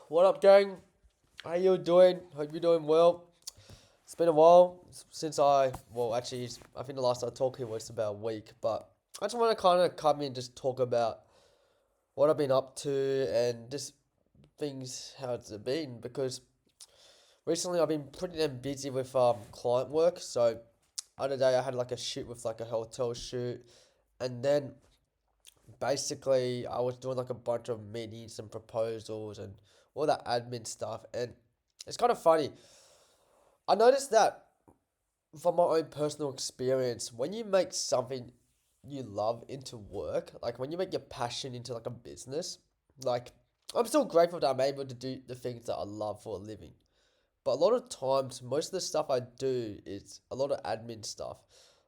What up, gang? How you doing? Hope you're doing well. It's been a while since I think the last time I talked here was about a week, but I just want to kind of come in and just talk about what I've been up to and just things how it's been because recently I've been pretty damn busy with client work. So other day I had like a shoot with like a hotel shoot, and then basically I was doing like a bunch of meetings and proposals and all that admin stuff, and it's kind of funny. I noticed that from my own personal experience, when you make something you love into work, like when you make your passion into like a business, like I'm still grateful that I'm able to do the things that I love for a living. But a lot of times, most of the stuff I do is a lot of admin stuff.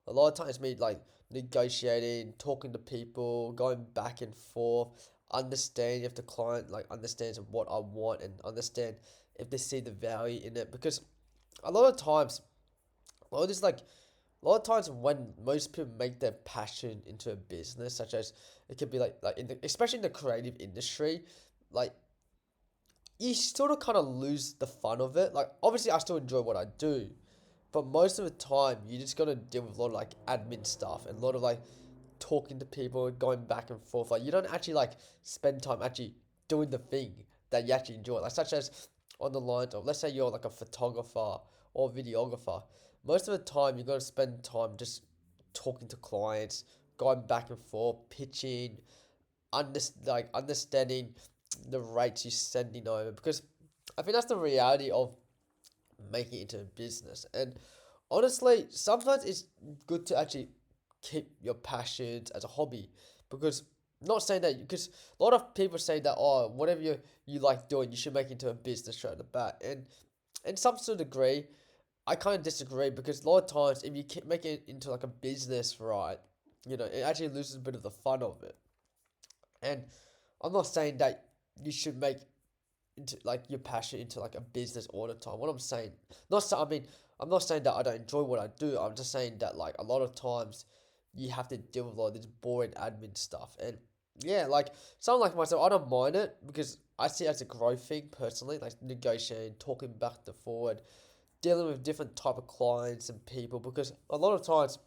A lot of times, me like negotiating, talking to people, going back and forth, understanding if the client like understands what I want and understand if they see the value in it. Because a lot of times, a lot of this like a lot of times when most people make their passion into a business, such as it could be like in the, especially in the creative industry, like you sort of kind of lose the fun of it. Like obviously, I still enjoy what I do, but most of the time you just gotta deal with a lot of like admin stuff and a lot of like talking to people and going back and forth. Like you don't actually like spend time actually doing the thing that you actually enjoy. Like such as on the lines of let's say you're like a photographer or videographer. Most of the time you gotta spend time just talking to clients, going back and forth, pitching, understanding the rates you're sending over because I think that's the reality of making it into a business. And honestly, sometimes it's good to actually keep your passions as a hobby because not saying that because a lot of people say that whatever you like doing you should make it into a business right at the bat, and in some sort of degree I kind of disagree because a lot of times if you make it into like a business, right, it actually loses a bit of the fun of it. And I'm not saying that you should make into like your passion into like a business all the time. What I'm saying, not so, I mean, I'm not saying that I don't enjoy what I do. I'm just saying that like a lot of times you have to deal with a lot of this boring admin stuff. And yeah, like someone like myself, I don't mind it because I see it as a growth thing personally, like negotiating, talking back to forward, dealing with different type of clients and people. Because a lot of times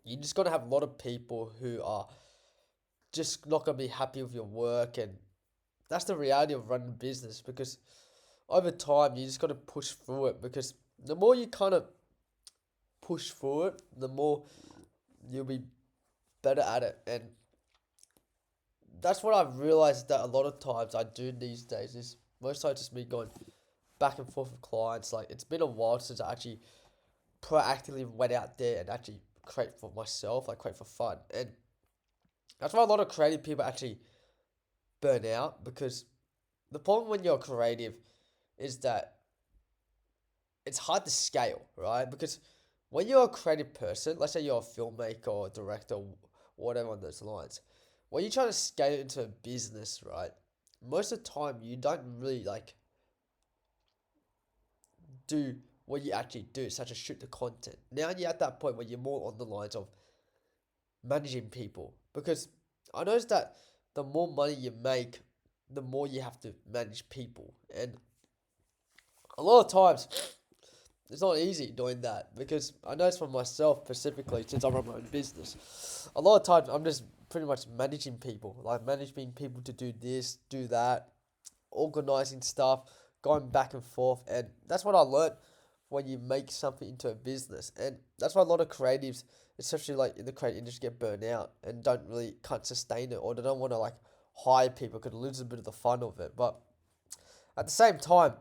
you just got to have a lot of people who are just not gonna be happy with your work, and that's the reality of running a business because over time you just got to push through it because the more you kind of push through it, the more you'll be better at it. And that's what I've realized that a lot of times I do these days is most times just me going back and forth with clients. Like it's been a while since I actually proactively went out there and actually create for myself, like create for fun. And that's why a lot of creative people actually burn out because the problem when you're creative is that it's hard to scale, right? Because when you're a creative person, let's say you're a filmmaker or a director, whatever on those lines, when you try to scale it into a business, right? Most of the time, you don't really like do what you actually do, such as shoot the content. Now you're at that point where you're more on the lines of managing people, because I noticed that the more money you make, the more you have to manage people, and a lot of times it's not easy doing that because I know it's for myself specifically since I run my own business. A lot of times I'm just pretty much managing people, like managing people to do this, do that, organizing stuff, going back and forth, and that's what I learned when you make something into a business, and that's why a lot of creatives, especially like in the creative industry, get burnt out and don't really can't sustain it, or they don't want to like hire people because it loses a bit of the fun of it. But at the same time,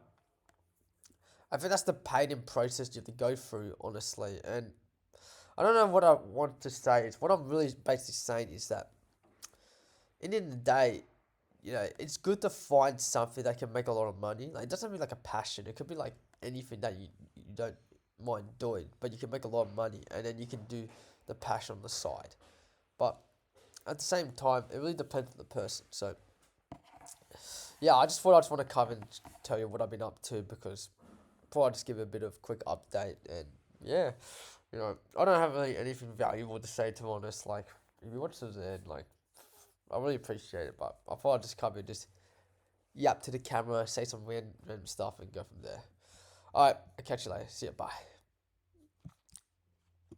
I think that's the pain and process you have to go through, honestly. And I don't know what I want to say. It's what I'm really basically saying is that in the end of the day, it's good to find something that can make a lot of money. Like it doesn't mean like a passion. It could be like anything that you don't mind doing, but you can make a lot of money and then you can do the passion on the side. But at the same time, it really depends on the person. So yeah, I just want to come and tell you what I've been up to because before I just give a bit of quick update. And yeah, I don't have really anything valuable to say, to be honest. Like if you watch to the end, like I really appreciate it, but I thought I'd just come and just yap to the camera, say some random stuff, and go from there. All right, I'll catch you later. See you. Bye.